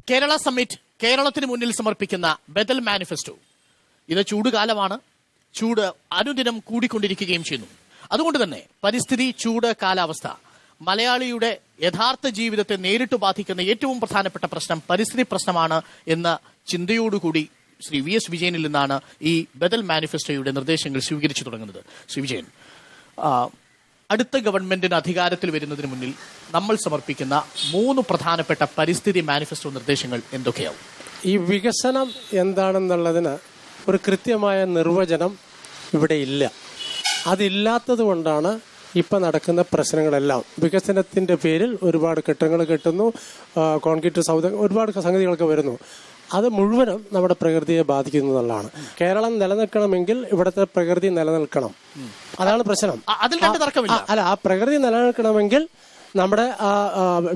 Kerala summit കേരളത്തിന് മുന്നിൽ സമർപ്പിക്കുന്ന ബദൽ മാനിഫെസ്റ്റോ. ഇത് ചൂടുകാലമാണ്. ചൂട് അനുദിനം കൂടിക്കൊണ്ടിരിക്കുകയും ചെയ്യുന്നു. അതുകൊണ്ട് തന്നെ പരിസ്ഥിതി, ചൂട്, കാലാവസ്ഥ മലയാളിയുടെ യഥാർത്ഥ ജീവിതത്തെ നേരിട്ട് ബാധിക്കുന്ന ഏറ്റവും പ്രധാനപ്പെട്ട പ്രശ്നം പരിസ്ഥിതി പ്രശ്നമാണ് എന്ന ചിന്തയോടുകൂടി ശ്രീ വി.എസ്. വിജയനിൽ നിന്നാണ് ഈ ബദൽ മാനിഫെസ്റ്റോയുടെ നിർദ്ദേശങ്ങൾ സ്വീകരിച്ചു തുടങ്ങുന്നത്. ശ്രീ വിജയൻ, അടുത്ത ഗവൺമെന്റിന് അധികാരത്തിൽ വരുന്നതിന് മുന്നിൽ നമ്മൾ സമർപ്പിക്കുന്ന 3 പ്രധാനപ്പെട്ട പരിസ്ഥിതി മാനിഫെസ്റ്റോ നിർദ്ദേശങ്ങൾ എന്തൊക്കെയാവും? ഈ വികസനം എന്താണെന്നുള്ളതിന് ഒരു കൃത്യമായ നിർവചനം ഇവിടെ ഇല്ല. അതില്ലാത്തത് കൊണ്ടാണ് ഇപ്പം നടക്കുന്ന പ്രശ്നങ്ങളെല്ലാം. വികസനത്തിൻ്റെ പേരിൽ ഒരുപാട് കെട്ടിടങ്ങൾ കെട്ടുന്നു, കോൺക്രീറ്റ് സൗധങ്ങൾ, ഒരുപാട് സംഗതികളൊക്കെ വരുന്നു. അത് മുഴുവനും നമ്മുടെ പ്രകൃതിയെ ബാധിക്കുന്നതാണ്. കേരളം നിലനിൽക്കണമെങ്കിൽ ഇവിടുത്തെ പ്രകൃതി നിലനിൽക്കണം. അതാണ് പ്രശ്നം. അല്ല, ആ പ്രകൃതി നിലനിൽക്കണമെങ്കിൽ നമ്മുടെ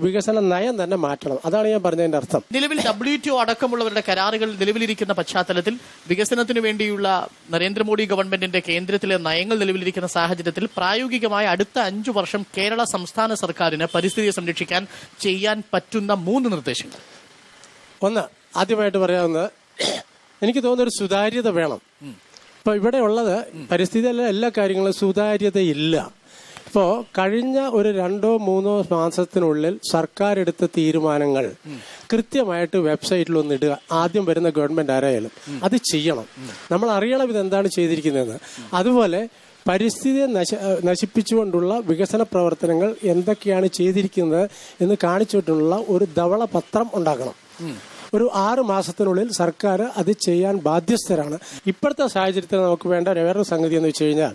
വികസന നയം തന്നെ മാറ്റണം. അതാണ് ഞാൻ പറഞ്ഞതിന്റെ അർത്ഥം. നിലവിൽ WTO അടക്കമുള്ളവരുടെ കരാറുകൾ നിലവിലിരിക്കുന്ന പശ്ചാത്തലത്തിൽ വികസനത്തിന് വേണ്ടിയുള്ള നരേന്ദ്രമോദി ഗവൺമെന്റിന്റെ കേന്ദ്രത്തിലെ നയങ്ങൾ നിലവിലിരിക്കുന്ന സാഹചര്യത്തിൽ പ്രായോഗികമായ അടുത്ത 5 വർഷം കേരള സംസ്ഥാന സർക്കാരിന് പരിസ്ഥിതിയെ സംരക്ഷിക്കാൻ ചെയ്യാൻ പറ്റുന്ന 3 നിർദ്ദേശങ്ങൾ. ഒന്ന്, ആദ്യമായിട്ട് പറയാവുന്നത്, എനിക്ക് തോന്നുന്ന ഒരു സുതാര്യത വേണം. ഇപ്പൊ ഇവിടെ ഉള്ളത് പരിസ്ഥിതിയിലെ എല്ലാ കാര്യങ്ങളും സുതാര്യതയില്ല. ഇപ്പോൾ കഴിഞ്ഞ ഒരു 2-3 മാസത്തിനുള്ളിൽ സർക്കാർ എടുത്ത തീരുമാനങ്ങൾ കൃത്യമായിട്ട് വെബ്സൈറ്റിൽ ഒന്ന് ഇടുക. ആദ്യം വരുന്ന ഗവൺമെന്റ് ആരായാലും അത് ചെയ്യണം. നമ്മൾ അറിയണം ഇതെന്താണ് ചെയ്തിരിക്കുന്നതെന്ന്. അതുപോലെ പരിസ്ഥിതിയെ നശിപ്പിച്ചുകൊണ്ടുള്ള വികസന പ്രവർത്തനങ്ങൾ എന്തൊക്കെയാണ് ചെയ്തിരിക്കുന്നത് എന്ന് കാണിച്ചിട്ടുള്ള ഒരു ധവളപത്രം ഉണ്ടാക്കണം. ഒരു 6 മാസത്തിനുള്ളിൽ സർക്കാർ അത് ചെയ്യാൻ ബാധ്യസ്ഥരാണ്. ഇപ്പോഴത്തെ സാഹചര്യത്തിൽ നമുക്ക് വേണ്ട വേറൊരു സംഗതി എന്ന് വെച്ച് കഴിഞ്ഞാൽ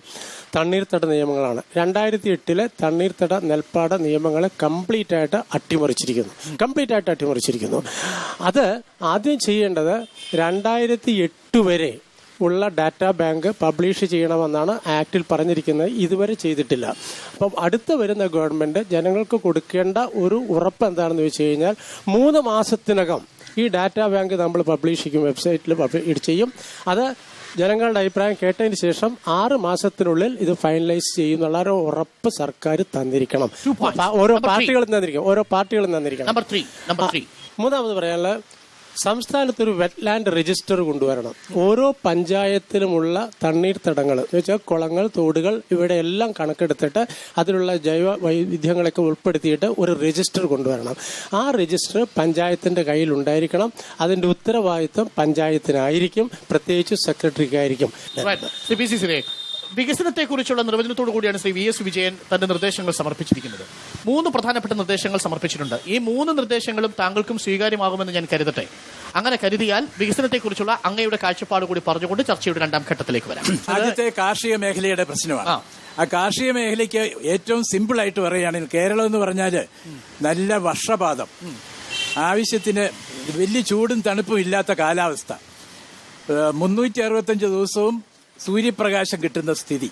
തണ്ണീർത്തട നിയമങ്ങളാണ്. 2008 തണ്ണീർത്തട നെൽപ്പാട നിയമങ്ങളെ കംപ്ലീറ്റ് ആയിട്ട് അട്ടിമറിച്ചിരിക്കുന്നു. അത് ആദ്യം ചെയ്യേണ്ടത് 2008 വരെ ഉള്ള ഡാറ്റാ ബാങ്ക് പബ്ലിഷ് ചെയ്യണമെന്നാണ് ആക്ടിൽ പറഞ്ഞിരിക്കുന്നത്. ഇതുവരെ ചെയ്തിട്ടില്ല. അപ്പം അടുത്ത വരുന്ന ഗവൺമെന്റ് ജനങ്ങൾക്ക് കൊടുക്കേണ്ട ഒരു ഉറപ്പ് എന്താണെന്ന് വെച്ച് കഴിഞ്ഞാൽ 3 മാസത്തിനകം ഈ ഡാറ്റാ ബാങ്ക് നമ്മൾ പബ്ലിഷ് ചെയ്യും, വെബ്സൈറ്റിൽ ചെയ്യും. അത് ജനങ്ങളുടെ അഭിപ്രായം കേട്ടതിന് ശേഷം 6 മാസത്തിനുള്ളിൽ ഇത് ഫൈനലൈസ് ചെയ്യുന്നുള്ള ഒരു ഉറപ്പ് സർക്കാർ തന്നിരിക്കണം. ഓരോ പാർട്ടികളും തന്നിരിക്കണം. മൂന്നാമത് പറയാനുള്ളത്, സംസ്ഥാനത്തൊരു വെറ്റ്ലാൻഡ് രജിസ്റ്റർ കൊണ്ടുവരണം. ഓരോ പഞ്ചായത്തിലുമുള്ള തണ്ണീർത്തടങ്ങൾ എന്ന് വെച്ചാൽ കുളങ്ങൾ, തോടുകൾ, ഇവിടെ എല്ലാം കണക്കെടുത്തിട്ട് അതിലുള്ള ജൈവ വൈവിധ്യങ്ങളൊക്കെ ഉൾപ്പെടുത്തിയിട്ട് ഒരു രജിസ്റ്റർ കൊണ്ടുവരണം. ആ രജിസ്റ്റർ പഞ്ചായത്തിന്റെ കയ്യിൽ ഉണ്ടായിരിക്കണം. അതിന്റെ ഉത്തരവാദിത്വം പഞ്ചായത്തിനായിരിക്കും, പ്രത്യേകിച്ച് സെക്രട്ടറിക്കായിരിക്കും. വികസനത്തെക്കുറിച്ചുള്ള നിർവചനത്തോടു കൂടിയാണ് ശ്രീ വി.എസ്. വിജയൻ തന്റെ നിർദ്ദേശങ്ങൾ സമർപ്പിച്ചിരിക്കുന്നത്. 3 പ്രധാനപ്പെട്ട നിർദ്ദേശങ്ങൾ സമർപ്പിച്ചിട്ടുണ്ട്. ഈ 3 നിർദ്ദേശങ്ങളും താങ്കൾക്കും സ്വീകാര്യമാകുമെന്ന് ഞാൻ കരുതട്ടെ. അങ്ങനെ കരുതിയാൽ വികസനത്തെക്കുറിച്ചുള്ള അങ്ങയുടെ കാഴ്ചപ്പാട് കൂടി പറഞ്ഞുകൊണ്ട് ചർച്ചയുടെ 2ാം ഘട്ടത്തിലേക്ക് വരാം. ആദ്യത്തെ കാർഷിക മേഖലയുടെ പ്രശ്നമാണ്. ആ കാർഷിക മേഖലയ്ക്ക് ഏറ്റവും സിമ്പിൾ ആയിട്ട് പറയുകയാണെങ്കിൽ കേരളം എന്ന് പറഞ്ഞാൽ നല്ല വർഷപാതം, ആവശ്യത്തിന് വലിയ ചൂടും തണുപ്പും ഇല്ലാത്ത കാലാവസ്ഥ, 365 ദിവസവും സൂര്യപ്രകാശം കിട്ടുന്ന സ്ഥിതി.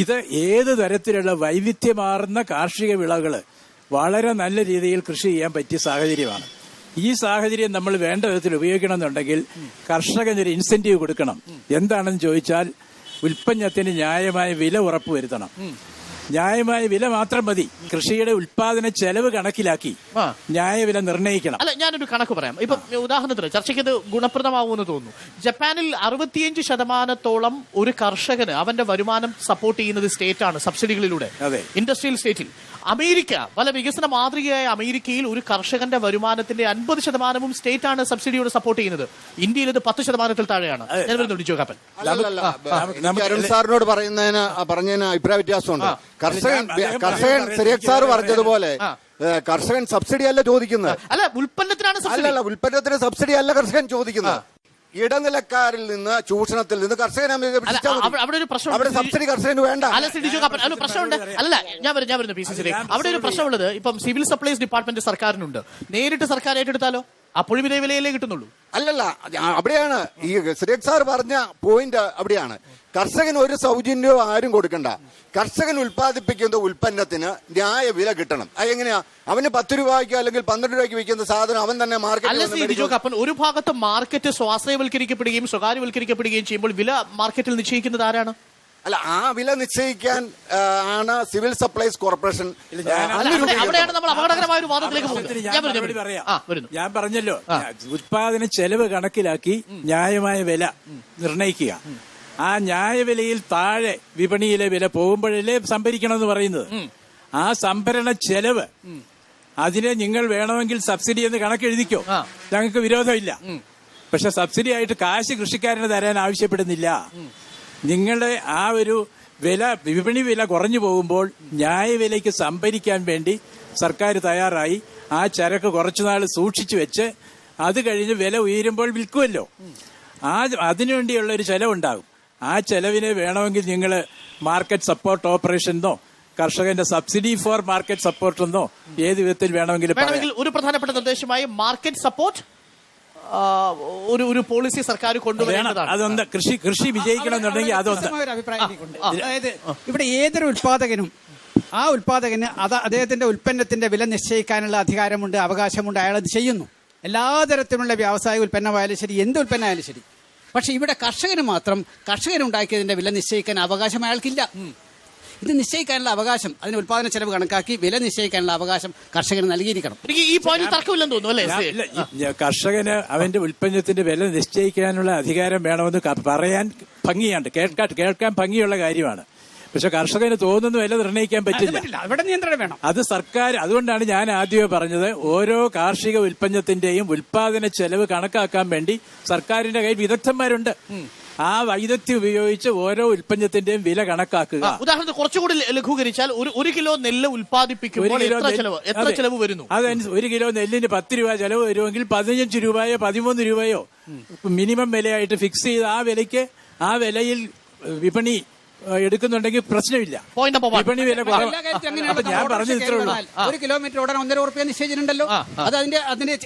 ഇത് ഏത് തരത്തിലുള്ള വൈവിധ്യമാർന്ന കാർഷിക വിളകള് വളരെ നല്ല രീതിയിൽ കൃഷി ചെയ്യാൻ പറ്റിയ സാഹചര്യമാണ്. ഈ സാഹചര്യം നമ്മൾ വേണ്ട വിധത്തിൽ ഉപയോഗിക്കണമെന്നുണ്ടെങ്കിൽ കർഷകനൊരു ഇൻസെന്റീവ് കൊടുക്കണം. എന്താണെന്ന് ചോദിച്ചാൽ ഉൽപ്പന്നത്തിന് ന്യായമായ വില ഉറപ്പുവരുത്തണം. ന്യായമായ വില മാത്രം മതി. കൃഷിയുടെ ഉൽപാദന ചെലവ് കണക്കിലാക്കി ന്യായവില നിർണ്ണയിക്കണം. അല്ല, ഞാനൊരു കണക്ക് പറയാം. ഇപ്പൊ ഉദാഹരണത്തിന് ചർച്ചയ്ക്ക് ഇത് ഗുണപ്രദമാവുമെന്ന് തോന്നുന്നു. ജപ്പാനിൽ 65% ഒരു കർഷകന് അവന്റെ വരുമാനം സപ്പോർട്ട് ചെയ്യുന്നത് സ്റ്റേറ്റാണ്, സബ്സിഡികളിലൂടെ, ഇൻഡസ്ട്രിയൽ സ്റ്റേറ്റിൽ. അമേരിക്ക, പല വികസന മാതൃകയായ അമേരിക്കയിൽ ഒരു കർഷകന്റെ വരുമാനത്തിന്റെ 50% സ്റ്റേറ്റാണ് സബ്സിഡിയോട് സപ്പോർട്ട് ചെയ്യുന്നത്. ഇന്ത്യയിൽ ഇത് 10% താഴെയാണ്. അരുൺ സാറിനോട് പറഞ്ഞതിന് അഭിപ്രായ വ്യത്യാസമുണ്ട്. കർഷകൻ സിറിയക് സാർ പറഞ്ഞതുപോലെ കർഷകൻ സബ്സിഡി അല്ല ചോദിക്കുന്നത്. അല്ല, ഉൽപ്പന്നത്തിനാണ്. ഉൽപ്പന്നത്തിന് സബ്സിഡി അല്ല കർഷകൻ ചോദിക്കുന്നത്. ഇടനിലക്കാരിൽ നിന്ന്, ചൂഷണത്തിൽ നിന്ന് കർഷകനെ അവിടെ സബ്സിഡി കർഷകന് വേണ്ട. പ്രശ്നമുണ്ട്. അല്ല, ഞാൻ വരുന്നു PCC. അവിടെ ഒരു പ്രശ്നമുള്ളത്, ഇപ്പം സിവിൽ സപ്ലൈസ് ഡിപ്പാർട്ട്മെന്റ് സർക്കാരിനുണ്ട്. നേരിട്ട് സർക്കാർ ഏറ്റെടുത്താലോ അപ്പോഴും ഇതേ വിലയിലേ കിട്ടുന്നുള്ളൂ. അല്ലല്ല, അവിടെയാണ് ഈ സിറിയക് സാർ പറഞ്ഞ പോയിന്റ്. അവിടെയാണ് കർഷകന് ഒരു സൗജന്യവും ആരും കൊടുക്കണ്ട. കർഷകൻ ഉൽപ്പാദിപ്പിക്കുന്ന ഉൽപ്പന്നത്തിന് ന്യായ വില കിട്ടണം. അതെങ്ങനെയാ? അവന് 10 രൂപയ്ക്ക് അല്ലെങ്കിൽ 12 രൂപയ്ക്ക് വിൽക്കുന്ന സാധനം അവൻ തന്നെ മാർക്കറ്റ്. ഒരു ഭാഗത്ത് മാർക്കറ്റ് സ്വാശ്രയവൽക്കരിക്കപ്പെടുകയും സ്വകാര്യവൽക്കരിക്കപ്പെടുകയും ചെയ്യുമ്പോൾ വില മാർക്കറ്റിൽ നിശ്ചയിക്കുന്നത് ആരാണ്? അല്ല, ആ വില നിശ്ചയിക്കാൻ ആണ് സിവിൽ സപ്ലൈസ് കോർപ്പറേഷൻ. അവിടെയാണ് നമ്മൾ അപകടകരമായ ഒരു വാദത്തിലേക്ക് പോകുന്നത്. ഞാൻ പറഞ്ഞല്ലോ, ഉത്പാദന ചെലവ് കണക്കിലാക്കി ന്യായമായ വില നിർണയിക്കുക. ആ ന്യായവിലയിൽ താഴെ വിപണിയിലെ വില പോകുമ്പോഴല്ലേ സംഭരിക്കണമെന്ന് പറയുന്നത്. ആ സംഭരണ ചെലവ് അതിനെ നിങ്ങൾ വേണമെങ്കിൽ സബ്സിഡി എന്ന് കണക്കെഴുതിക്കോ, ഞങ്ങൾക്ക് വിരോധമില്ല. പക്ഷെ സബ്സിഡി ആയിട്ട് കാശ് കൃഷിക്കാരന് തരാൻ ആവശ്യപ്പെടുന്നില്ല. നിങ്ങളുടെ ആ ഒരു വില, വിപണി വില കുറഞ്ഞു പോകുമ്പോൾ ന്യായവിലയ്ക്ക് സംഭരിക്കാൻ വേണ്ടി സർക്കാർ തയ്യാറായി ആ ചരക്ക് കുറച്ചുനാൾ സൂക്ഷിച്ചു വെച്ച് അത് കഴിഞ്ഞ് വില ഉയരുമ്പോൾ വിൽക്കുമല്ലോ. അതിനുവേണ്ടിയുള്ള ഒരു ചെലവുണ്ടാകും. ആ ചെലവിനെ വേണമെങ്കിൽ നിങ്ങൾ മാർക്കറ്റ് സപ്പോർട്ട് ഓപ്പറേഷൻ എന്നോ കർഷകന്റെ സബ്സിഡി ഫോർ മാർക്കറ്റ് സപ്പോർട്ട് എന്നോ ഏത് വിധത്തിൽ വേണമെങ്കിൽ ഒരു പ്രധാനപ്പെട്ട നിർദ്ദേശമായി മാർക്കറ്റ് സപ്പോർട്ട് ഒരു പോളിസി സർക്കാർ കൊണ്ടുവരേണ്ടതാണ്. അതൊന്ന് കൃഷി വിജയിക്കണമെന്നുണ്ടെങ്കിൽ അതൊന്ന് അതായത് ഇവിടെ ഏതൊരു ഉത്പാദകനും ആ ഉത്പാദകന് അദ്ദേഹത്തിന്റെ ഉൽപ്പന്നത്തിന്റെ വില നിശ്ചയിക്കാനുള്ള അധികാരമുണ്ട്, അവകാശമുണ്ട്. അയാൾ അത് ചെയ്യുന്നു. എല്ലാ തരത്തിലുള്ള വ്യാവസായിക ഉൽപ്പന്നമായാലും ശരി, എന്ത് ഉൽപ്പന്നമായാലും ശരി. പക്ഷെ ഇവിടെ കർഷകന് മാത്രം കർഷകനുണ്ടാക്കിയതിന്റെ വില നിശ്ചയിക്കാൻ അവകാശം അയാൾക്കില്ല. ഇത് നിശ്ചയിക്കാനുള്ള അവകാശം, അതിന് ഉൽപാദന ചെലവ് കണക്കാക്കി വില നിശ്ചയിക്കാനുള്ള അവകാശം കർഷകന് നൽകിയിരിക്കണം. ഈ പോയിന്റ് തർക്കമില്ലെന്ന് തോന്നുന്നു അല്ലേ? കർഷകന് അവന്റെ ഉൽപ്പന്നത്തിന്റെ വില നിശ്ചയിക്കാനുള്ള അധികാരം വേണമെന്ന് പറയാൻ ഭംഗിയുണ്ട്, കേൾക്കാൻ ഭംഗിയുള്ള കാര്യമാണ്. പക്ഷെ കർഷകന് തോന്നുന്ന വില നിർണ്ണയിക്കാൻ പറ്റില്ല. അവിടെ നിയന്ത്രണം വേണം. അത് സർക്കാർ. അതുകൊണ്ടാണ് ഞാൻ ആദ്യമേ പറഞ്ഞത്, ഓരോ കാർഷിക ഉൽപ്പന്നത്തിന്റെയും ഉൽപാദന ചെലവ് കണക്കാക്കാൻ വേണ്ടി സർക്കാരിന്റെ കയ്യിൽ വിദഗ്ധന്മാരുണ്ട്. ആ വൈദഗ്ധ്യം ഉപയോഗിച്ച് ഓരോ ഉൽപ്പന്നത്തിന്റെയും വില കണക്കാക്കുക. ഉദാഹരണത്തിന് കുറച്ചുകൂടി ലഘൂകരിച്ചാൽ ഒരു കിലോ നെല്ല് ഉൽപ്പാദിപ്പിക്കുമ്പോൾ എത്ര ചെലവ് വരുന്നു? അതനുസരിച്ച് 1 കിലോ നെല്ലിന് 10 രൂപ ചെലവ് വരുമെങ്കിൽ 15 രൂപയോ 13 രൂപയോ മിനിമം വിലയായിട്ട് ഫിക്സ് ചെയ്ത് ആ വിലയ്ക്ക്, ആ വിലയിൽ വിപണി എടുക്കുന്നുണ്ടെങ്കിൽ പ്രശ്നമില്ല. വിപണി വില ഞാൻ പറഞ്ഞു ഇത്രേ ഉള്ളൂ. 1 കിലോമീറ്റർ ഓടാൻ 1.5 രൂപ നിശ്ചയിച്ചിട്ടുണ്ടല്ലോ. അത് അതിന്റെ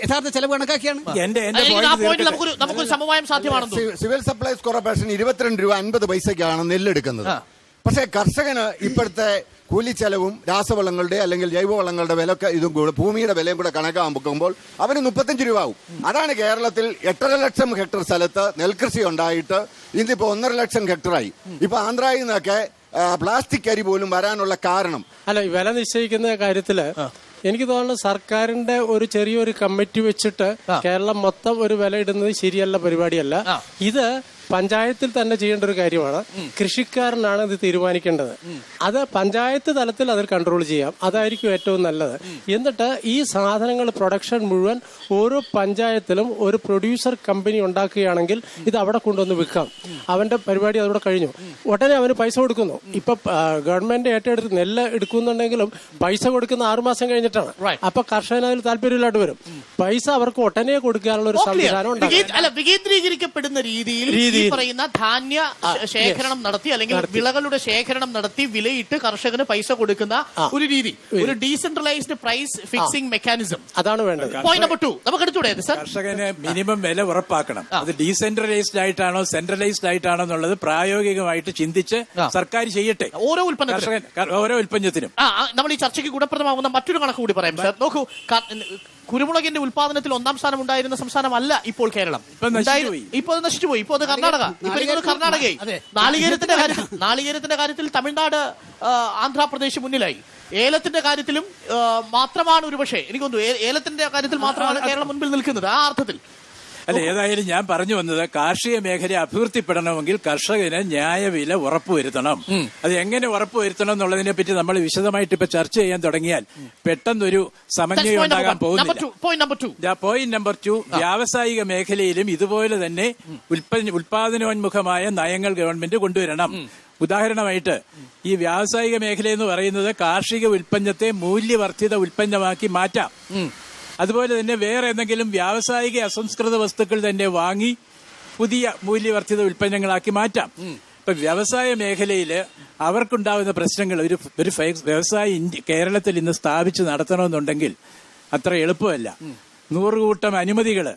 യഥാർത്ഥ ചെലവ് കണക്കാക്കിയാണ്. നമുക്ക് സമവായം സാധ്യമാണെന്ന്. സിവിൽ സപ്ലൈസ് കോർപ്പറേഷൻ 22 രൂപ 50 പൈസക്കാണ് നെല്ലെടുക്കുന്നത്. പക്ഷേ കർഷകന് ഇപ്പോഴത്തെ കൂലിച്ചെലവും രാസവളങ്ങളുടെ അല്ലെങ്കിൽ ജൈവവളങ്ങളുടെ വില ഇതും കൂടെ ഭൂമിയുടെ വിലയും കൂടെ കണക്കാക്കുമ്പോൾ അവന് 35 രൂപ ആവും. അതാണ് കേരളത്തിൽ 8.5 ലക്ഷം ഹെക്ടർ സ്ഥലത്ത് നെൽകൃഷി ഉണ്ടായിട്ട് ഇന്നിപ്പോ 1.5 ലക്ഷം ഹെക്ടറായി. ഇപ്പൊ ആന്ധ്രയിൽ നിന്നൊക്കെ പ്ലാസ്റ്റിക് അരി പോലും വരാനുള്ള കാരണം. അല്ല, ഈ വില നിശ്ചയിക്കുന്ന കാര്യത്തില് എനിക്ക് തോന്നുന്നു സർക്കാരിന്റെ ഒരു ചെറിയൊരു കമ്മിറ്റി വെച്ചിട്ട് കേരളം മൊത്തം ഒരു വില ഇടുന്നത് ശരിയല്ല, പരിപാടിയല്ല. ഇത് പഞ്ചായത്തിൽ തന്നെ ചെയ്യേണ്ട ഒരു കാര്യമാണ്. കൃഷിക്കാരനാണ് ഇത് തീരുമാനിക്കേണ്ടത്. അത് പഞ്ചായത്ത് തലത്തിൽ അതിൽ കൺട്രോൾ ചെയ്യാം. അതായിരിക്കും ഏറ്റവും നല്ലത്. എന്നിട്ട് ഈ സാധനങ്ങൾ പ്രൊഡക്ഷൻ മുഴുവൻ ഓരോ പഞ്ചായത്തിലും ഒരു പ്രൊഡ്യൂസർ കമ്പനി ഉണ്ടാക്കുകയാണെങ്കിൽ ഇത് അവിടെ കൊണ്ടുവന്ന് വിൽക്കാം. അവന്റെ പരിപാടി അതോടെ കഴിഞ്ഞു. ഉടനെ അവന് പൈസ കൊടുക്കുന്നു. ഇപ്പൊ ഗവൺമെന്റ് ഏറ്റെടുത്ത് നെല്ല് എടുക്കുന്നുണ്ടെങ്കിലും പൈസ കൊടുക്കുന്ന 6 മാസം കഴിഞ്ഞിട്ടാണ്. അപ്പൊ കർഷകന് അതിൽ താല്പര്യമില്ലാണ്ട് വരും. പൈസ അവർക്ക് ഒട്ടനെ കൊടുക്കാനുള്ള ഒരു സംവിധാനം ഉണ്ടാകും. വികേന്ദ്രീകരിക്കപ്പെടുന്ന രീതിയിൽ പറയുന്ന ധാന്യ ശേഖരണം നടത്തി അല്ലെങ്കിൽ വിളകളുടെ ശേഖരണം നടത്തി വിലയിട്ട് കർഷകന് പൈസ കൊടുക്കുന്ന ഒരു രീതി, ഒരു ഡീസെൻട്രലൈസ്ഡ് പ്രൈസ് ഫിക്സിംഗ് മെക്കാനിസം, അതാണ് വേണ്ടത്. പോയിന്റ് നമ്പർ 2 നമുക്ക് എടുത്തൂടെ സർ? കർഷകന് മിനിമം വില ഉറപ്പാക്കണം. അത് ഡീസെൻട്രലൈസ്ഡ് ആയിട്ടാണോ സെൻട്രലൈസ്ഡ് ആയിട്ടാണോ എന്നുള്ളത് പ്രായോഗികമായിട്ട് ചിന്തിച്ച് സർക്കാർ ചെയ്യട്ടെ. ഓരോ ഉൽപ്പന്നത്തിനും. നമ്മൾ ഈ ചർച്ചയ്ക്ക് ഗുണപ്രദമാകുന്ന മറ്റൊരു കണക്ക് കൂടി പറയാം സാർ. നോക്കൂ, കുരുമുളകിന്റെ ഉൽപാദനത്തിൽ 1ാം സ്ഥാനം ഉണ്ടായിരുന്ന സംസ്ഥാനമല്ല ഇപ്പോൾ കേരളം. ഇപ്പോൾ നശിച്ചുപോയി. ഇപ്പോൾ അത് കർണാടകയായി. നാളികേരത്തിന്റെ കാര്യത്തിൽ തമിഴ്നാട്, ആന്ധ്രാപ്രദേശ് മുന്നിലായി. ഏലത്തിന്റെ കാര്യത്തിലും മാത്രമാണ് ഒരുപക്ഷെ എനിക്ക് തോന്നുന്നു ഏലത്തിന്റെ കാര്യത്തിൽ മാത്രമാണ് കേരളം മുൻപിൽ നിൽക്കുന്നത് ആ അർത്ഥത്തിൽ. അല്ല, ഏതായാലും ഞാൻ പറഞ്ഞു വന്നത്, കാർഷിക മേഖല അഭിവൃദ്ധിപ്പെടണമെങ്കിൽ കർഷകന് ന്യായവില ഉറപ്പുവരുത്തണം. അത് എങ്ങനെ ഉറപ്പുവരുത്തണം എന്നുള്ളതിനെ പറ്റി നമ്മൾ വിശദമായിട്ട് ഇപ്പൊ ചർച്ച ചെയ്യാൻ തുടങ്ങിയാൽ പെട്ടെന്നൊരു സമന്വയം ഉണ്ടാകാൻ പോകുന്നില്ല. പോയിന്റ് നമ്പർ 2, വ്യാവസായിക മേഖലയിലും ഇതുപോലെ തന്നെ ഉൽപാദനോന്മുഖമായ നയങ്ങൾ ഗവൺമെന്റ് കൊണ്ടുവരണം. ഉദാഹരണമായിട്ട് ഈ വ്യാവസായിക മേഖല എന്ന് പറയുന്നത് കാർഷിക ഉൽപ്പന്നത്തെ മൂല്യവർദ്ധിത ഉൽപ്പന്നമാക്കി മാറ്റാം. അതുപോലെ തന്നെ വേറെ എന്തെങ്കിലും വ്യാവസായിക അസംസ്കൃത വസ്തുക്കൾ തന്നെ വാങ്ങി പുതിയ മൂല്യവർദ്ധിത ഉൽപ്പന്നങ്ങളാക്കി മാറ്റാം. ഇപ്പൊ വ്യവസായ മേഖലയിൽ അവർക്കുണ്ടാകുന്ന പ്രശ്നങ്ങൾ, ഒരു വ്യവസായം കേരളത്തിൽ ഇന്ന് സ്ഥാപിച്ച് നടത്തണമെന്നുണ്ടെങ്കിൽ അത്ര എളുപ്പമല്ല. 100 കൂട്ടം അനുമതികള്,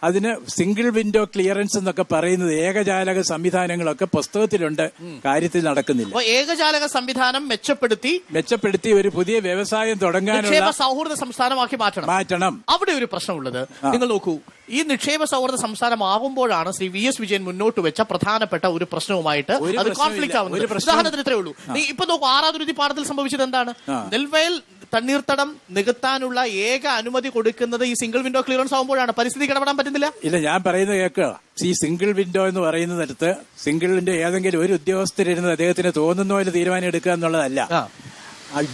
അതിന് സിംഗിൾ വിൻഡോ ക്ലിയറൻസ് എന്നൊക്കെ പറയുന്നത് ഏകജാലക സംവിധാനങ്ങളൊക്കെ പുസ്തകത്തിലുണ്ട്, കാര്യത്തിൽ നടക്കുന്നില്ല. അപ്പൊ ഏകജാലക സംവിധാനം മെച്ചപ്പെടുത്തി ഒരു പുതിയ വ്യവസായം തുടങ്ങാനുള്ള നിക്ഷേപ സൗഹൃദ സംസ്ഥാനമാക്കി മാറ്റണം. അവിടെ ഒരു പ്രശ്നമുള്ളത്, നിങ്ങൾ നോക്കൂ, ഈ നിക്ഷേപ സൗഹൃദ സംസ്ഥാനമാകുമ്പോഴാണ് ശ്രീ വി എസ് വിജയൻ മുന്നോട്ട് വെച്ച പ്രധാനപ്പെട്ട ഒരു പ്രശ്നവുമായിട്ട് അത് കോൺഫ്ലിക്റ്റ് ആവുന്നത്. ഉദാഹരണത്തിന് ഇത്രേ ഉള്ളൂ, ഇപ്പൊ നോക്കൂ, ആറാതുരുത്തി പാടത്തിൽ സംഭവിച്ചത് എന്താണ്? നെൽവയൽ തണ്ണീർത്തടം നികത്താനുള്ള ഏക അനുമതി കൊടുക്കുന്നത് ഈ സിംഗിൾ വിൻഡോ ക്ലിയറൻസ് ആകുമ്പോഴാണ്. പരിസ്ഥിതിക്ക് ഇടപെടാൻ പറ്റുന്നില്ല. ഇല്ല, ഞാൻ പറയുന്നത് കേൾക്കുക. ഈ സിംഗിൾ വിൻഡോ എന്ന് പറയുന്നിടത്ത് സിംഗിളിന്റെ ഏതെങ്കിലും ഒരു ഉദ്യോഗസ്ഥരിരുന്ന് അദ്ദേഹത്തിന് തോന്നുന്ന പോലെ തീരുമാനം എടുക്കുക എന്നുള്ളതല്ല.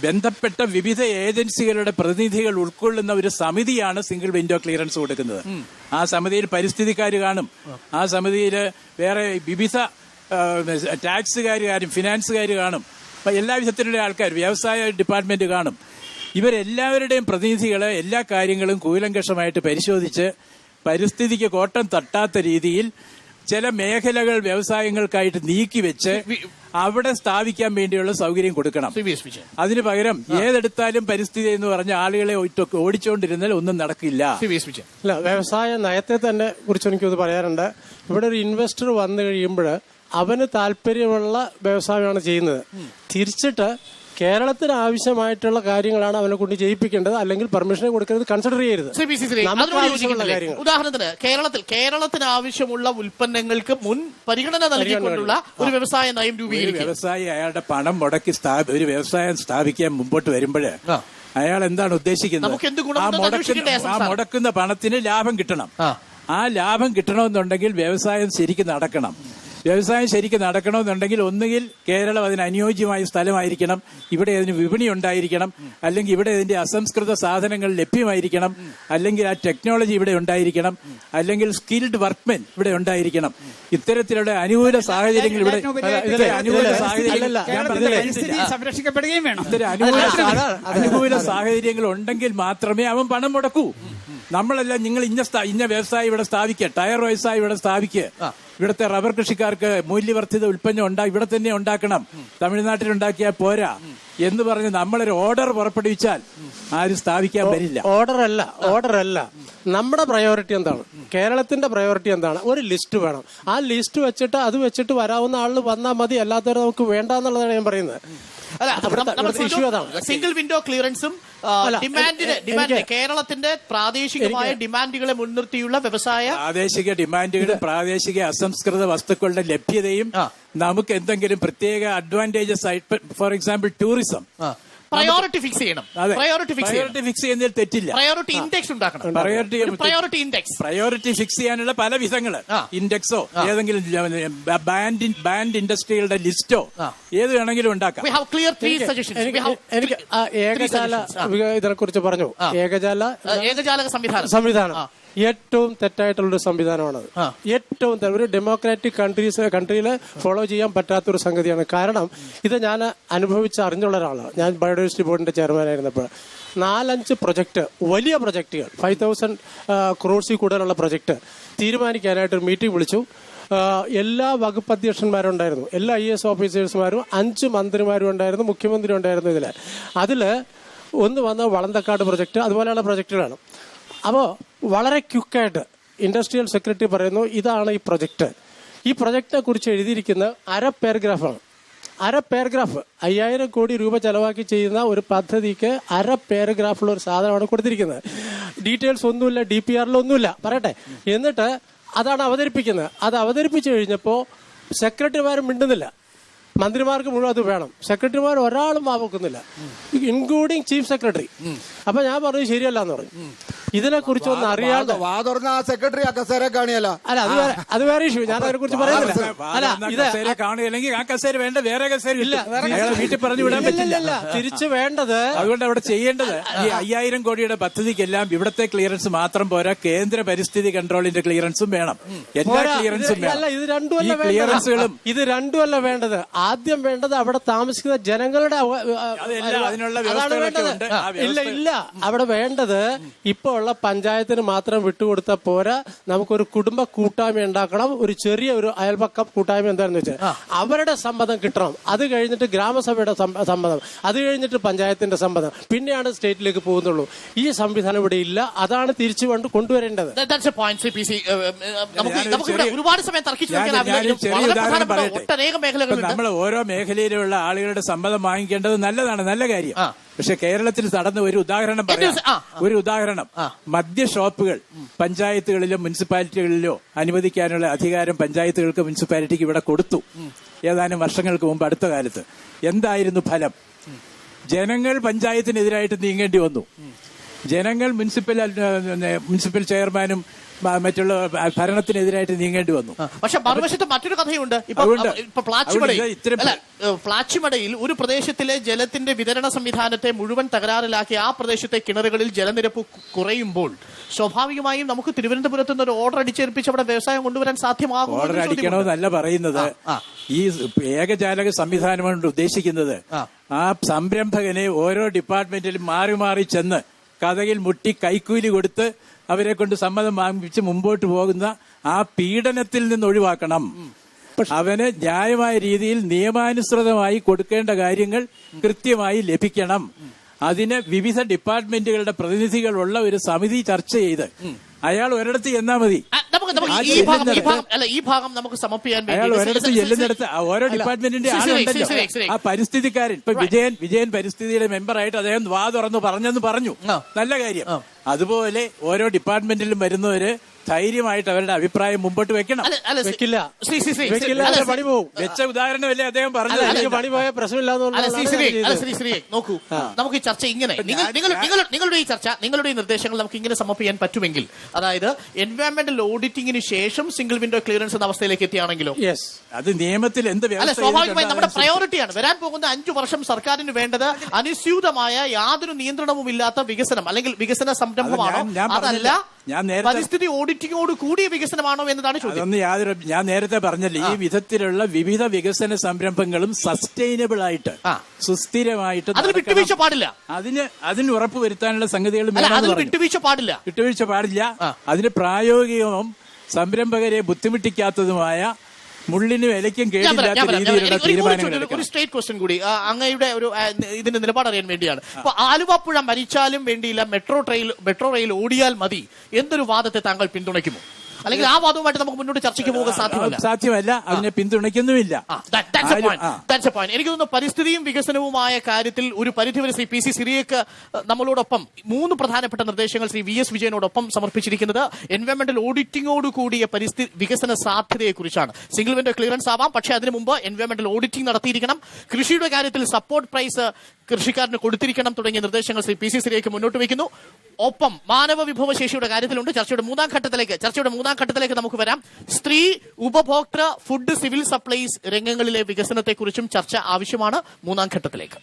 ബന്ധപ്പെട്ട വിവിധ ഏജൻസികളുടെ പ്രതിനിധികൾ ഉൾക്കൊള്ളുന്ന ഒരു സമിതിയാണ് സിംഗിൾ വിൻഡോ ക്ലിയറൻസ് കൊടുക്കുന്നത്. ആ സമിതിയിൽ പരിസ്ഥിതിക്കാർ കാണും, ആ സമിതിയിൽ വേറെ വിവിധ ടാക്സുകാർ കാണും, ഫിനാൻസുകാർ കാണും, എല്ലാ വിധത്തിലുള്ള ആൾക്കാർ, വ്യവസായ ഡിപ്പാർട്ട്മെന്റ് കാണും. ഇവരെല്ലാവരുടെയും പ്രതിനിധികളെ എല്ലാ കാര്യങ്ങളും കൂലങ്കഷമായിട്ട് പരിശോധിച്ച് പരിസ്ഥിതിക്ക് കോട്ടം തട്ടാത്ത രീതിയിൽ ചില മേഖലകൾ വ്യവസായങ്ങൾക്കായിട്ട് നീക്കിവെച്ച് അവിടെ സ്ഥാപിക്കാൻ വേണ്ടിയുള്ള സൗകര്യം കൊടുക്കണം. അതിന് പകരം ഏതെടുത്താലും പരിസ്ഥിതി എന്ന് പറഞ്ഞ ആളുകളെ ഓടിച്ചുകൊണ്ടിരുന്നാൽ ഒന്നും നടക്കില്ല. അല്ല, വ്യവസായ നയത്തെ തന്നെ കുറിച്ച് എനിക്കൊന്ന് പറയാറുണ്ട്. ഇവിടെ ഒരു ഇൻവെസ്റ്റർ വന്നു കഴിയുമ്പോൾ അവന് താല്പര്യമുള്ള വ്യവസായമാണ് ചെയ്യുന്നത്. തിരിച്ചിട്ട് കേരളത്തിന് ആവശ്യമായിട്ടുള്ള കാര്യങ്ങളാണ് അവനെ കൊണ്ട് ചെയ്യിപ്പിക്കേണ്ടത്, അല്ലെങ്കിൽ പെർമിഷൻ കൊടുക്കുന്നത് കൺസിഡർ ചെയ്യരുത്. ഉദാഹരണത്തിന് കേരളത്തിന് ആവശ്യമുള്ള ഉൽപ്പന്നങ്ങൾക്ക് മുൻ പരിഗണന നൽകിക്കൊണ്ടുള്ള ഒരു വ്യവസായ നയം രൂപീകരിക്കും. വ്യവസായി അയാളുടെ പണം മുടക്കി ഒരു വ്യവസായം സ്ഥാപിക്കാൻ മുമ്പോട്ട് വരുമ്പോൾ അയാൾ എന്താണ് ഉദ്ദേശിക്കുന്നത്? ആ മുടക്കുന്ന പണത്തിന് ലാഭം കിട്ടണം. ആ ലാഭം കിട്ടണമെന്നുണ്ടെങ്കിൽ വ്യവസായം ശരിക്കും നടക്കണം. വ്യവസായം ശരിക്കും നടക്കണമെന്നുണ്ടെങ്കിൽ ഒന്നുകിൽ കേരളം അതിന് അനുയോജ്യമായ സ്ഥലമായിരിക്കണം, ഇവിടെ അതിന് വിപണി ഉണ്ടായിരിക്കണം, അല്ലെങ്കിൽ ഇവിടെ ഇതിന്റെ അസംസ്കൃത സാധനങ്ങൾ ലഭ്യമായിരിക്കണം, അല്ലെങ്കിൽ ആ ടെക്നോളജി ഇവിടെ ഉണ്ടായിരിക്കണം, അല്ലെങ്കിൽ സ്കിൽഡ് വർക്ക്മെൻ ഇവിടെ ഉണ്ടായിരിക്കണം. ഇത്തരത്തിലുള്ള അനുകൂല സാഹചര്യങ്ങൾ അനുകൂല സാഹചര്യങ്ങൾ ഉണ്ടെങ്കിൽ മാത്രമേ അവൻ പണം മുടക്കൂ. നമ്മളല്ല നിങ്ങൾ ഇന്ന വ്യവസായം ഇവിടെ സ്ഥാപിക്കുക, ടയർ വ്യവസായം ഇവിടെ സ്ഥാപിക്കുക, ഇവിടുത്തെ റബ്ബർ കൃഷിക്കാർക്ക് മൂല്യവർദ്ധിത ഉൽപ്പന്നം ഇവിടെ തന്നെ ഉണ്ടാക്കണം, തമിഴ്നാട്ടിൽ ഉണ്ടാക്കിയാൽ പോരാ എന്ന് പറഞ്ഞ് നമ്മളൊരു ഓർഡർ പുറപ്പെടുവിച്ചാൽ ആരും സ്ഥാപിക്കാൻ വരില്ല. ഓർഡർ അല്ല നമ്മുടെ പ്രയോറിറ്റി എന്താണ്? കേരളത്തിന്റെ പ്രയോറിറ്റി എന്താണ്? ഒരു ലിസ്റ്റ് വേണം. ആ ലിസ്റ്റ് വെച്ചിട്ട് അത് വെച്ചിട്ട് വരാവുന്ന ആളിന് വന്നാൽ മതി, അല്ലാത്തവരെ നമുക്ക് വേണ്ട എന്നുള്ളതാണ് ഞാൻ പറയുന്നത്. സിംഗിൾ വിൻഡോ ക്ലിയറൻസും കേരളത്തിന്റെ പ്രാദേശികമായ ഡിമാൻഡുകളെ മുൻനിർത്തിയുള്ള പ്രാദേശിക ഡിമാൻഡുകളും പ്രാദേശിക അസംസ്കൃത വസ്തുക്കളുടെ ലഭ്യതയും നമുക്ക് എന്തെങ്കിലും പ്രത്യേക അഡ്വാൻറ്റേജസ് ആയിട്ട്, for example tourism, priority fix ചെയ്യണം. പ്രയോറിറ്റി ഫിക്സ് ചെയ്യുന്നതിൽ തെറ്റില്ല. പ്രയോറിറ്റി ഇൻഡെക്സ് ഉണ്ടാക്കണം. പ്രയോറിറ്റി ഫിക്സ് ചെയ്യാനുള്ള പല വിധങ്ങള്, ഇൻഡെക്സോ ഏതെങ്കിലും ബാൻഡ് ഇൻഡസ്ട്രികളുടെ ലിസ്റ്റോ ഏത് വേണമെങ്കിലും ഉണ്ടാക്കാം. എനിക്ക് ഏകജാല ഇതിനെ കുറിച്ച് പറഞ്ഞു. ഏകജാലക സംവിധാനം ഏറ്റവും തെറ്റായിട്ടുള്ളൊരു സംവിധാനമാണത്. ഏറ്റവും ഒരു ഡെമോക്രാറ്റിക് കൺട്രിയിൽ ഫോളോ ചെയ്യാൻ പറ്റാത്തൊരു സംഗതിയാണ്. കാരണം ഇത് ഞാൻ അറിഞ്ഞുള്ള ഒരാളാണ്. ഞാൻ ബയോഡൈവേഴ്സിറ്റി ബോർഡിന്റെ ചെയർമാനായിരുന്നപ്പോൾ 4-5 പ്രൊജക്ട്, വലിയ പ്രൊജക്ടുകൾ, 5,000 crores കൂടുതലുള്ള പ്രൊജക്ട് തീരുമാനിക്കാനായിട്ട് ഒരു മീറ്റിംഗ് വിളിച്ചു. എല്ലാ വകുപ്പ് അധ്യക്ഷന്മാരും ഉണ്ടായിരുന്നു, എല്ലാ IAS ഓഫീസേഴ്സുമാരും, 5 മന്ത്രിമാരും ഉണ്ടായിരുന്നു, മുഖ്യമന്ത്രി ഉണ്ടായിരുന്നു. അതില് ഒന്ന് വന്ന വളന്തക്കാട് പ്രൊജക്ട്, അതുപോലെയുള്ള പ്രൊജക്ടുകളാണ്. അപ്പോൾ വളരെ ക്വിക്കായിട്ട് ഇൻഡസ്ട്രിയൽ സെക്രട്ടറി പറയുന്നു, ഇതാണ് ഈ പ്രൊജക്ട്. ഈ പ്രൊജക്റ്റിനെ കുറിച്ച് എഴുതിയിരിക്കുന്ന അര പാരഗ്രാഫ് 5,000 കോടി രൂപ ചെലവാക്കി ചെയ്യുന്ന ഒരു പദ്ധതിക്ക് അര പാരഗ്രാഫുള്ള ഒരു സാധനമാണ് കൊടുത്തിരിക്കുന്നത്. ഡീറ്റെയിൽസ് ഒന്നുമില്ല, DPR-ലൊന്നുമില്ല, പറയട്ടെ. എന്നിട്ട് അതാണ് അവതരിപ്പിക്കുന്നത്. അത് അവതരിപ്പിച്ചു കഴിഞ്ഞപ്പോൾ സെക്രട്ടറിമാരും മിണ്ടുന്നില്ല. മന്ത്രിമാർക്ക് മുഴുവൻ അത് വേണം. സെക്രട്ടറിമാർ ഒരാളും വാവെക്കുന്നില്ല, ഇൻക്ലൂഡിങ് ചീഫ് സെക്രട്ടറി. അപ്പൊ ഞാൻ പറഞ്ഞു ശരിയല്ല എന്ന് പറഞ്ഞു. ഇതിനെ കുറിച്ച് ഒന്ന് അറിയാതെ സെക്രട്ടറി അല്ല, അത് വേറെ ഇഷ്യൂ. ഞാൻ അതിനെ കുറിച്ച് പറയുന്നില്ല. വീട്ടിൽ പറഞ്ഞു വിടാൻ പറ്റില്ല. തിരിച്ചു വേണ്ടത്, അതുകൊണ്ട് അവിടെ ചെയ്യേണ്ടത് ഈ 5,000 കോടിയുടെ പദ്ധതിക്കെല്ലാം ഇവിടത്തെ ക്ലിയറൻസ് മാത്രം പോരാ, കേന്ദ്ര പരിസ്ഥിതി കൺട്രോളിന്റെ ക്ലിയറൻസും വേണം, എല്ലാ ക്ലിയറൻസും വേണം. ഇത് രണ്ടുമല്ല വേണ്ടത്. ആദ്യം വേണ്ടത് അവിടെ താമസിക്കുന്ന ജനങ്ങളുടെ അതെല്ലാം അതിനുള്ള അതാണ് വേണ്ടത്. വ്യവസ്ഥകളൊക്കെ ഉണ്ട്. ഇല്ല അവിടെ വേണ്ടത് ഇപ്പൊ ഉള്ള പഞ്ചായത്തിന് മാത്രം വിട്ടുകൊടുത്താൽ പോരാ. നമുക്കൊരു കുടുംബ കൂട്ടായ്മ ഉണ്ടാക്കണം. ഒരു ചെറിയ ഒരു അയൽപക്കം കൂട്ടായ്മ എന്താണെന്ന് വെച്ചാൽ അവരുടെ സമ്മതം കിട്ടണം. അത് കഴിഞ്ഞിട്ട് ഗ്രാമസഭയുടെ സമ്മതം, അത് കഴിഞ്ഞിട്ട് പഞ്ചായത്തിന്റെ സമ്മതം, പിന്നെയാണ് സ്റ്റേറ്റിലേക്ക് പോകുന്നുള്ളൂ. ഈ സംവിധാനം ഇവിടെ ഇല്ല. അതാണ് തിരിച്ചു കൊണ്ടുവരേണ്ടത്. ഒരുപാട് സമയം ഒട്ടനേകം മേഖലകളുണ്ട്. നമ്മൾ ഓരോ മേഖലയിലുള്ള ആളുകളുടെ സമ്മതം വാങ്ങിക്കേണ്ടത് നല്ലതാണ്, നല്ല കാര്യം. പക്ഷെ കേരളത്തിൽ നടന്ന ഒരു ഉദാഹരണം പറയാം. ഒരു ഉദാഹരണം, മദ്യ ഷോപ്പുകൾ പഞ്ചായത്തുകളിലോ മുനിസിപ്പാലിറ്റികളിലോ അനുവദിക്കാനുള്ള അധികാരം പഞ്ചായത്തുകൾക്ക് മുനിസിപ്പാലിറ്റിക്ക് ഇവിടെ കൊടുത്തു ഏതാനും വർഷങ്ങൾക്ക് മുമ്പ്. അടുത്ത കാലത്ത് എന്തായിരുന്നു ഫലം? ജനങ്ങൾ പഞ്ചായത്തിനെതിരായിട്ട് നീങ്ങേണ്ടി വന്നു. ജനങ്ങൾ മുനിസിപ്പൽ ചെയർമാനും മറ്റുള്ള ഭരണത്തിനെതിരായിട്ട് നീങ്ങേണ്ടി വന്നു. പക്ഷെ മറുവശത്ത് മറ്റൊരു കഥയുണ്ട്. ഇപ്പൊ പ്ലാച്ചിമടയിൽ ഒരു പ്രദേശത്തിലെ ജലത്തിന്റെ വിതരണ സംവിധാനത്തെ മുഴുവൻ തകരാറിലാക്കി ആ പ്രദേശത്തെ കിണറുകളിൽ ജലനിരപ്പ് കുറയുമ്പോൾ സ്വാഭാവികമായും നമുക്ക് തിരുവനന്തപുരത്ത് നിന്ന് ഒരു ഓർഡർ അടിച്ചേൽപ്പിച്ച് അവിടെ വ്യവസായം കൊണ്ടുവരാൻ സാധ്യമാകും. ഓർഡർ അടിക്കണമെന്നല്ല പറയുന്നത്. ഈ ഏകജാലക സംവിധാനം കൊണ്ട് ഉദ്ദേശിക്കുന്നത് ആ സംരംഭകനെ ഓരോ ഡിപ്പാർട്ട്മെന്റിലും മാറി മാറി ചെന്ന് കഥകിൽ മുട്ടി കൈക്കൂലി കൊടുത്ത് അവരെ കൊണ്ട് സമ്മതം വാങ്ങിപ്പിച്ച് മുമ്പോട്ട് പോകുന്ന ആ പീഡനത്തിൽ നിന്ന് ഒഴിവാക്കണം. അവന് ന്യായമായ രീതിയിൽ നിയമാനുസൃതമായി കൊടുക്കേണ്ട കാര്യങ്ങൾ കൃത്യമായി ലഭിക്കണം. അതിന് വിവിധ ഡിപ്പാർട്ട്മെന്റുകളുടെ പ്രതിനിധികളുള്ള ഒരു സമിതി ചർച്ച ചെയ്ത് അയാൾ ഒരിടത്ത് ചെന്നാ മതി. ഈ ഭാഗം നമുക്ക് സമർപ്പിക്കാൻ അയാൾ ഒരിടത്ത് ചെല്ലുന്നിടത്ത് ഓരോ ഡിപ്പാർട്ട്മെന്റിന്റെ ആളുണ്ടല്ലോ. ആ പരിസ്ഥിതിക്കാരൻ ഇപ്പൊ വിജയൻ പരിസ്ഥിതിയുടെ മെമ്പറായിട്ട് അദ്ദേഹം വാ തുറന്നു പറഞ്ഞു. നല്ല കാര്യം. അതുപോലെ ഓരോ ഡിപ്പാർട്ട്മെന്റിലും വരുന്നവര് ധൈര്യമായിട്ട് അവരുടെ അഭിപ്രായം മുമ്പോട്ട് വെക്കണം. വെക്കില്ല. പണി പോവും. വെച്ച ഉദാഹരണമല്ലേ അദ്ദേഹം പറഞ്ഞത്. പണി പോയ പ്രശ്നമില്ലാതെ നോക്കൂ, നമുക്ക് ഈ ചർച്ച ഇങ്ങനെ നിങ്ങളുടെ ഈ ചർച്ച, നിങ്ങളുടെ ഈ നിർദ്ദേശങ്ങൾ നമുക്ക് ഇങ്ങനെ സമർപ്പിക്കാൻ പറ്റുമെങ്കിൽ, അതായത് എൻവയോൺമെന്റൽ ഓഡിറ്റിംഗിന് ശേഷം സിംഗിൾ വിൻഡോ ക്ലിയറൻസ് എന്ന അവസ്ഥയിലേക്ക് എത്തിയാണെങ്കിലോ? അത് നിയമത്തിൽ എന്ത് സ്വാഭാവികമായി നമ്മുടെ പ്രയോറിറ്റിയാണ്. വരാൻ പോകുന്ന 5 വർഷം സർക്കാരിന് വേണ്ടത് അനുസ്യൂതമായ യാതൊരു നിയന്ത്രണവും ഇല്ലാത്ത വികസനം അല്ലെങ്കിൽ വികസന സംരംഭമാണോ, അതല്ല പരിസ്ഥിതി ഓഡിറ്റിങ്ങോട് കൂടിയ വികസനമാണോ എന്നതാണ് ചോദ്യം. ഞാൻ നേരത്തെ പറഞ്ഞല്ലേ, ഈ വിധത്തിലുള്ള വിവിധ വികസന സംരംഭങ്ങളും സസ്റ്റൈനബിൾ ആയിട്ട് സുസ്ഥിരമായിട്ട് വിട്ടുവീഴ്ച പാടില്ല. അതിന് ഉറപ്പ് വരുത്താനുള്ള സംഗതികൾ വിട്ടുവീഴ്ച പാടില്ല. അതിന് പ്രായോഗികവും സംരംഭകരെ ബുദ്ധിമുട്ടിക്കാത്തതുമായ മുള്ളിനും ഇലയ്ക്കും കേടില്ലാത്ത രീതിയിലുള്ള തീരുമാനങ്ങൾ. ഒരു സ്ട്രേറ്റ് ക്വസ്റ്റ്യൻ കൂടി അങ്ങയുടെ ഒരു ഇതിന്റെ നിലപാട് അറിയാൻ വേണ്ടിയാണ്. ഇപ്പൊ ആലുവപ്പുഴ മരിച്ചാലും വേണ്ടിയില്ല, മെട്രോ റെയിൽ ഓടിയാൽ മതി എന്നൊരു വാദത്തെ താങ്കൾ പിന്തുണയ്ക്കുമോ? അല്ലെങ്കിൽ ആ വാദവുമായിട്ട് നമുക്ക് മുന്നോട്ട് ചർച്ചയ്ക്ക് പോകാൻ സാധ്യമല്ല. അതിനെ പിന്തുണയ്ക്കുന്നുമില്ല. എനിക്ക് തോന്നുന്നു പരിസ്ഥിതിയും വികസനവുമായ കാര്യത്തിൽ ഒരു പരിധിവരെ ശ്രീ പി സി സിറിയക്ക് നമ്മളോടൊപ്പം 3 പ്രധാനപ്പെട്ട നിർദ്ദേശങ്ങൾ ശ്രീ വി എസ് വിജയനോടൊപ്പം സമർപ്പിച്ചിരിക്കുന്നത് എൻവയോൺമെന്റൽ ഓഡിറ്റിംഗോട് കൂടിയ പരിസ്ഥിതി വികസന സാധ്യതയെക്കുറിച്ചാണ്. സിംഗിൾ വിൻഡോ ക്ലിയറൻസ് ആവാം, പക്ഷേ അതിനു മുമ്പ് എൻവയോൺമെന്റൽ ഓഡിറ്റിംഗ് നടത്തിയിരിക്കണം. കൃഷിയുടെ കാര്യത്തിൽ സപ്പോർട്ട് പ്രൈസ് കൃഷിക്കാരന് കൊടുത്തിരിക്കണം തുടങ്ങിയ നിർദ്ദേശങ്ങൾ ശ്രീ പി സി സിറിയക്ക് മുന്നോട്ട് വയ്ക്കുന്നു. ഒപ്പം മാനവ വിഭവശേഷിയുടെ കാര്യത്തിലുണ്ട്. ചർച്ചയുടെ മൂന്നാം ഘട്ടത്തിലേക്ക് നമുക്ക് വരാം. സ്ത്രീ, ഉപഭോക്തൃ, ഫുഡ്, സിവിൽ സപ്ലൈസ് രംഗങ്ങളിലെ വികസനത്തെക്കുറിച്ചും ചർച്ച ആവശ്യമാണ്. 3ാം ഘട്ടത്തിലേക്ക്